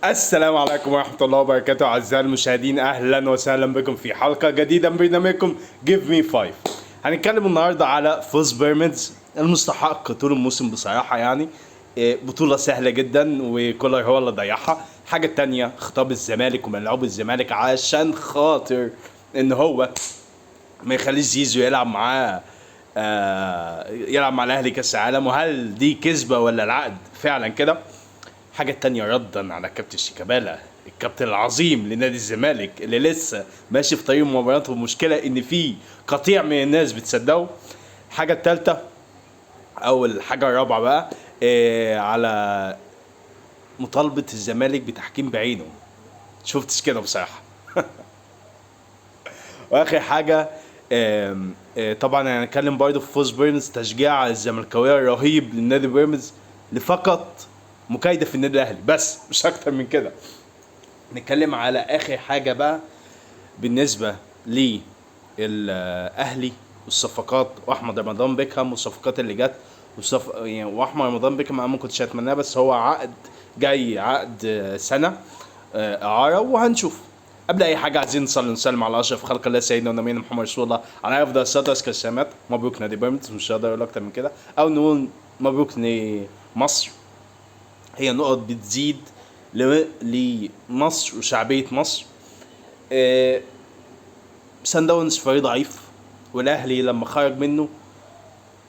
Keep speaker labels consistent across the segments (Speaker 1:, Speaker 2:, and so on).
Speaker 1: السلام عليكم ورحمة الله وبركاته أعزائي المشاهدين، أهلا وسهلا بكم في حلقة جديدة من برنامجكم Give Me 5. هنتكلم النهاردة على فوز بيراميدز المستحق طول الموسم بصراحة يعني. بطولة سهلة جدا وكولر هو اللي ضيعها. حاجة تانية، خطاب الزمالك وملعوب الزمالك عشان خاطر إن هو ما يخليش زيزو يلعب معاه، يلعب مع الأهلي كأس العالم. وهل دي كذبة ولا العقد فعلا كده؟ حاجة تانية، ردا على كابتن شيكابالا الكابتن العظيم لنادي الزمالك اللي لسه ماشي في طريق مباراته، ومشكلة ان في قطيع من الناس بتصدقه. الحاجة التالتة او الحاجة الرابعة بقى، على مطالبة الزمالك بتحكيم بعينه. شفتش كده بصراحة. واخر حاجة، طبعا هنتكلم برضه في فوز بيراميدز، تشجيع الزملكاويه الرهيب للنادي بيراميدز لفقط مكايده في النادي الاهلي، بس مش اكتر من كده. نتكلم على اخر حاجه بقى بالنسبه للاهلي والصفقات، واحمد رمضان بيكهام والصفقات اللي جت. يعني واحمد رمضان بيكهام انا ما كنتش اتمناه، بس هو عقد جاي، عقد سنه اعاره، وهنشوف. قبل اي حاجه عايزين نصلي ونسلم على اشرف خلق الله سيدنا ونبينا محمد رسول الله على افضل الصلاه والسلام. مبروك نادي بيراميدز، مش هقدر اقول اكتر من كده، او نقول مبروك لمصر. هي نقط بتزيد لمصر وشعبيه مصر. سان داونز فريق ضعيف، والاهلي لما خرج منه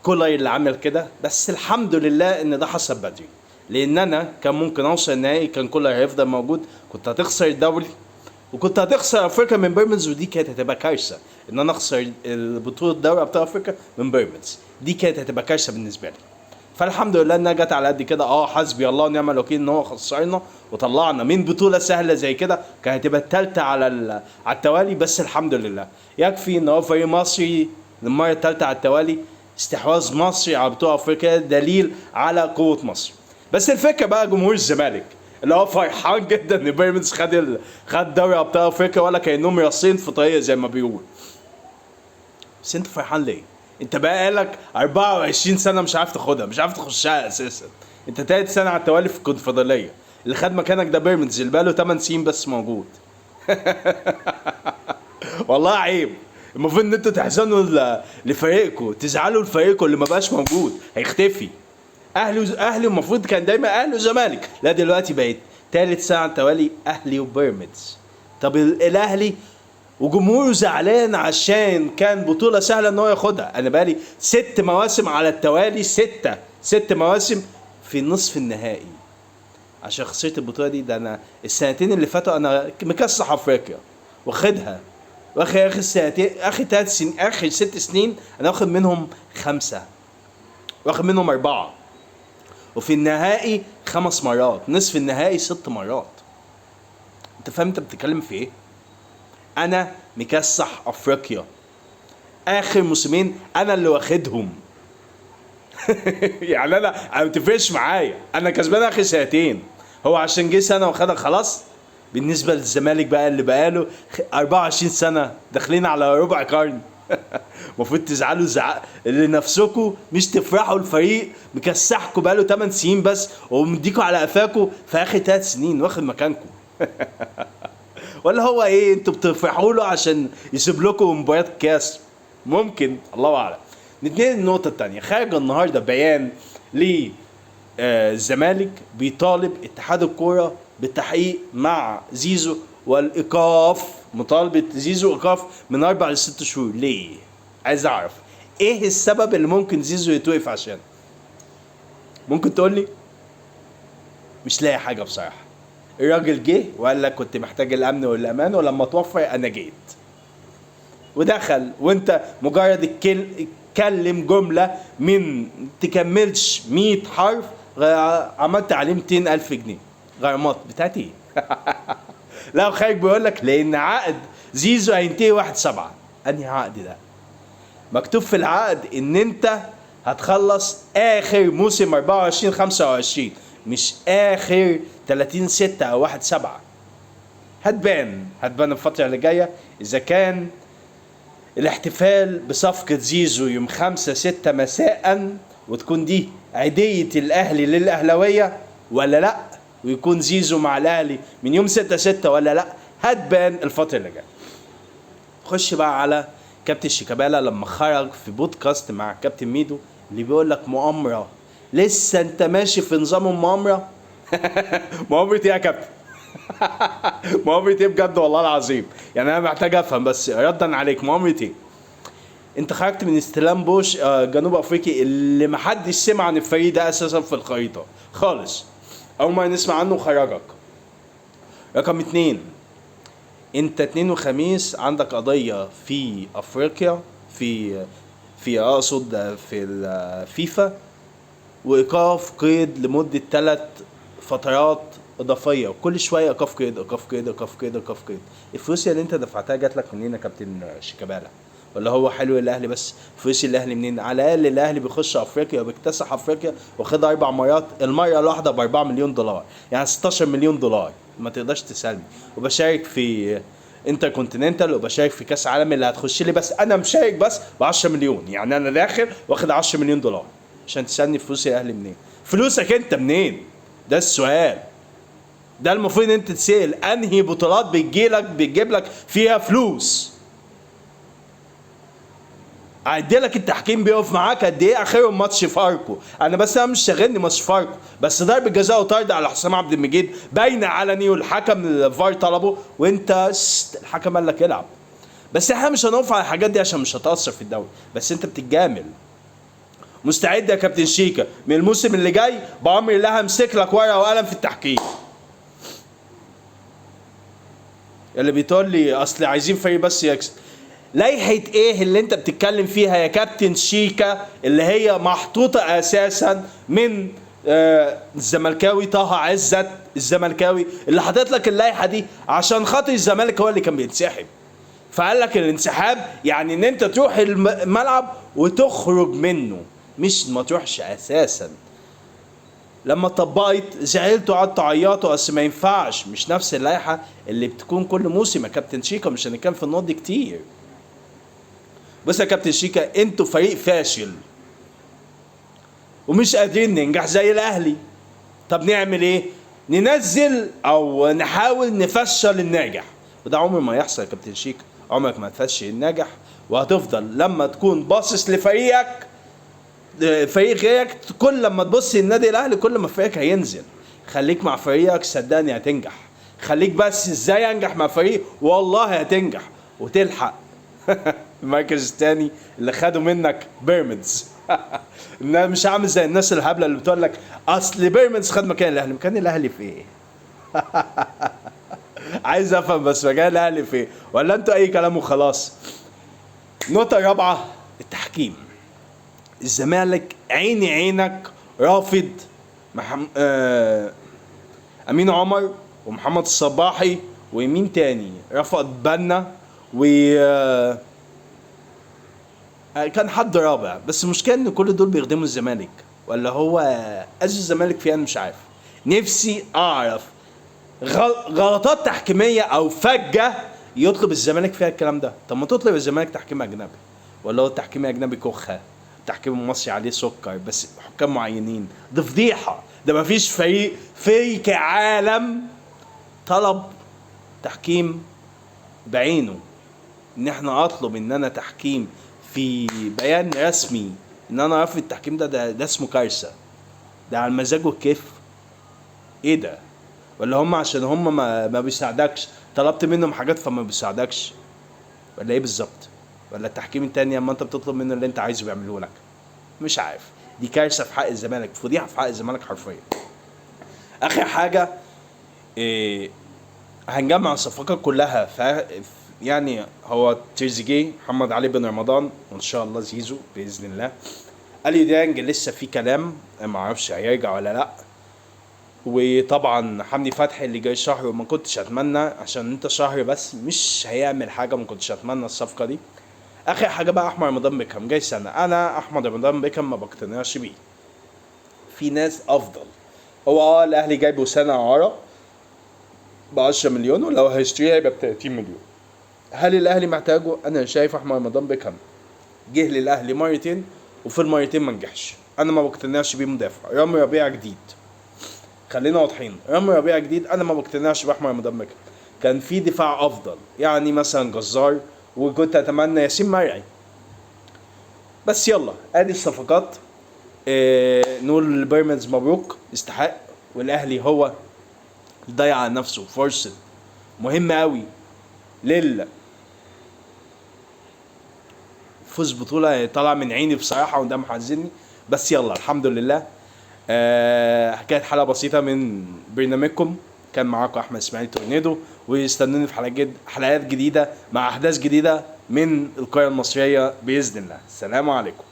Speaker 1: كولر اللي عمل كده، بس الحمد لله ان ده حصل بدري، لان انا كان ممكن اوصل النهائي، كان كولر هيفضل موجود، كنت هتخسر الدوري وكنت هتخسر افريقيا من بيراميدز، ودي كانت هتبقى كارثه. ان انا اخسر البطوله الدوري ابطال افريقيا من بيراميدز، دي كانت هتبقى كارثه بالنسبه لي. فالحمد لله انها جت على قد كده. حسبي الله ونعم الوكيل ان هو خسرنا وطلعنا من بطوله سهله زي كده، كانت هتبقى الثالثه على التوالي، بس الحمد لله. يكفي ان هو فريق مصري للمره الثالثه على التوالي، استحواذ مصري على بطوله افريقيا، دليل على قوه مصر. بس الفكره بقى جمهور الزمالك اللي هو فرحان جدا ان بيراميدز خد دوري ابطال افريقيا، ولا كانهم راسين في طريق زي ما بيقول. بس انت فرحان ليه؟ انت بقى لك 24 سنه مش عارف تاخدها، مش عارف تخشها اساسا. انت تالت سنه على التوالي في الكونفدراليه. اللي خد مكانك ده بيراميدز اللي بقاله 8 سنين بس موجود. والله عيب. المفروض ان انتوا تحزنوا لفريقكم، تزعلوا لفريقكم اللي ما بقاش موجود، هيختفي. اهلي المفروض كان دايما اهلي وزمالك، لا دلوقتي بقيت تالت سنه على التوالي اهلي وبيراميدز. طب الاهلي وجمهوره زعلان عشان كان بطولة سهلة ان هو ياخدها. انا بقالي 6 مواسم على التوالي، 6 مواسم في نصف النهائي عشان خسرت البطولة دي. ده انا السنتين اللي فاتوا انا مكسح افريقيا واخدها، اخر سنتين، اخر 3 سنين، اخر 6 سنين انا واخد منهم 5، واخد منهم 4، وفي النهائي 5 مرات، نصف النهائي 6 مرات. انت فاهم انت بتتكلم في ايه؟ انا مكسح افريقيا اخر موسمين انا اللي واخدهم. يعني انا ما بتفرقش معايا، انا كسبان اخر سنتين، هو عشان جه سنه واخدها خلاص. بالنسبه للزمالك بقى اللي بقاله 24 سنه داخلين على ربع قرن. المفروض تزعلوا لنفسكم، مش تفرحوا. الفريق مكسحكم بقاله 8 سنين بس، ومديكوا على قفاكم في اخر 3 سنين واخد مكانكم. ولا هو ايه، انتوا بتفرحوا له عشان يسيب لكم مباريات الكاس؟ ممكن، الله اعلم. نتنقل النقطه الثانيه. خارج النهارده بيان للزمالك بيطالب اتحاد الكوره بالتحقيق مع زيزو والايقاف، مطالبه زيزو ايقاف من 4 ل6 شهور. ليه؟ عايز اعرف ايه السبب اللي ممكن زيزو يتوقف عشان. ممكن تقول لي؟ مش لاقي حاجه بصراحه. الراجل جه وقال لك كنت محتاج الامن والامان، ولما توفر انا جيت ودخل، وانت مجرد اتكلم جمله من تكملش 100 حرف عملت عليه 200,000 جنيه غرامات بتاعتي ايه؟ لا خارج بيقول لك لان عقد زيزو هينتهي 1/7. انهي عقد ده؟ مكتوب في العقد ان انت هتخلص اخر موسم 24/25، مش اخر 30/6 او 1/7. هتبان الفترة اللي جاية اذا كان الاحتفال بصفقة زيزو يوم 5/6 مساء وتكون دي عيدية الاهلي للاهلاوية ولا لا، ويكون زيزو مع الاهلي من يوم 6/6 ولا لا، هتبان الفتره اللي جايه. خش بقى على كابتن شيكابالا لما خرج في بودكاست مع كابتن ميدو اللي بيقول لك مؤامره، لسه انت ماشي في نظام المؤامره؟ مؤامره ايه يا كابتن؟ مؤامره ايه بجد والله العظيم؟ يعني انا محتاج افهم بس ردا عليك، مؤامره ايه؟ انت خرجت من استلام بوش جنوب افريقي اللي محدش سمع عن الفريق ده اساسا في الخريطه خالص، اول ما نسمع عنه خرجك. رقم 2، انت اثنين وخميس عندك قضيه في افريقيا، في اقصد في الفيفا، وايقاف قيد لمده 3 فترات اضافيه، وكل شويه ايقاف قيد ايقاف قيد ايقاف قيد ايقاف قيد. الفلوس اللي انت دفعتها جات لك منين يا كابتن شيكابالا؟ ولا هو حلو الاهلي بس؟ فلوس الاهلي منين؟ على الاقل الاهلي بيخش افريقيا وبيكتسح افريقيا واخدها 4 مرات، المره الواحده ب 4 مليون دولار، يعني 16 مليون دولار. ما تقدرش تسالني. وبشارك في انتر كونتيننتال وبشارك في كاس عالم اللي هتخش لي، بس انا مشارك بس ب 10 مليون، يعني انا داخل واخد 10 مليون دولار عشان تسالني فلوس الاهلي منين؟ فلوسك انت منين؟ ده السؤال، ده المفروض انت تسأل. انهي بطولات بتجيب لك فيها فلوس؟ اعدلك التحكيم بيقف معاك قد ايه؟ اخرهم ماتش فاركو، انا مش شاغلني ماتش فاركو، بس ضرب جزاء وطرد على حسام عبد المجيد باين علني، والحكم الفار طلبه وانت الحكم قال لك العب. بس احنا مش هنقف على الحاجات دي عشان مش هتأثر في الدوري، بس انت بتتجامل. مستعد يا كابتن شيكا من الموسم اللي جاي بأمر الله همسك لك ورقه وقلم في التحكيم؟ اللي بيتقول لي اصل عايزين فريق بس يكسب، لائحة ايه اللي انت بتتكلم فيها يا كابتن شيكا اللي هي محطوطة اساسا من الزملكاوي طه عزت الزملكاوي اللي حاطط لك اللائحة دي عشان خاطر الزمالك هو اللي كان بينسحب، فقال لك الانسحاب يعني ان انت تروح الملعب وتخرج منه، مش ما تروحش اساسا. لما طبقت زعلتوا قعدتوا عيطوا، اصل ما ينفعش، مش نفس اللائحة اللي بتكون كل موسم يا كابتن شيكا، مش هنتكلم في النقط دي كتير. بص يا كابتن شيكا، انتوا فريق فاشل ومش قادرين ننجح زي الاهلي. طب نعمل ايه؟ ننزل او نحاول نفشل الناجح، وده عمر ما يحصل يا كابتن شيكا، عمرك ما تفشل الناجح، وهتفضل لما تكون باصص لفريقك فريق غيرك، كل لما تبص النادي الاهلي كل ما فريقك هينزل. خليك مع فريقك صدقني هتنجح، خليك بس ازاي انجح مع فريق والله هتنجح وتلحق المركز الثاني اللي خدوا منك بيراميدز. مش عامل زي الناس الهبله اللي بتقول لك اصل بيراميدز خد مكان الاهلي. مكان الاهلي في ايه؟ عايز افهم بس مكان الاهلي في ايه؟ ولا انتوا اي كلام وخلاص؟ نقطه رابعه، التحكيم. الزمالك عينك رافض امين عمر ومحمد الصباحي ومين تاني رفض بنا و كان حد رابع، بس المشكله ان كل دول بيخدموا الزمالك، ولا هو اذى الزمالك فيها؟ انا مش عارف. نفسي اعرف غلطات تحكيميه او فجه يطلب الزمالك فيها الكلام ده. طب ما تطلب الزمالك تحكيم اجنبي، ولا هو التحكيم الاجنبي كخه، التحكيم المصري عليه سكر بس حكام معينين. ده فضيحه، ده مفيش فريق في كعالم طلب تحكيم بعينه. ان احنا اطلب ان انا تحكيم في بيان رسمي ان انا ارفض التحكيم ده اسمه كارثه، ده على المزاج والكيف. ايه ده؟ ولا هم عشان هم ما بيساعدكش طلبت منهم حاجات فما بيساعدكش، ولا ايه بالظبط؟ ولا التحكيم التاني اما انت بتطلب منه اللي انت عايزه بيعملوه لك؟ مش عارف. دي كارثه في حق الزمالك، فضيحه في حق الزمالك حرفيا. اخر حاجه هنجمع الصفقات كلها يعني هو تريزيجيه، محمد علي بن رمضان، وان شاء الله زيزو باذن الله. اليو ديانج لسه في كلام ما اعرفش هيرجع ولا لا، وطبعا حمدي فتحي اللي جاي شهر وما كنتش اتمنى عشان انت شهر بس مش هيعمل حاجه، ما كنتش اتمنى الصفقه دي. اخر حاجه بقى احمد رمضان بيكهام جاي سنه، انا احمد رمضان بيكهام ما بقتنعش بيه، في ناس افضل. هو الاهلي جايبه سنه عاره ب 10 مليون، ولو هيشتريه هيبقى ب 30 مليون. هل الاهلي محتاجه؟ انا شايف احمد رمضان بيكهام جه للاهلي مرتين وفي المرتين ما نجحش، انا ما بقتنعش بيه مدافع. رامي ربيعه جديد خلينا واضحين، رامي ربيعه جديد انا ما بقتنعش باحمد رمضان مكي. كان في دفاع افضل، يعني مثلا جزار، وكنت اتمنى ياسين مرعي. بس يلا ادي الصفقات. نقول بيراميدز مبروك، يستحق. والاهلي هو ضيع على نفسه فرصه مهمه قوي فوز بطوله طالع من عيني بصراحه، وده محزني. بس يلا الحمد لله. كانت حلقه بسيطه من برنامجكم، كان معاكم احمد اسماعيل تورنيدو، واستنوني في حلقات جديده مع احداث جديده من القريه المصريه باذن الله. السلام عليكم.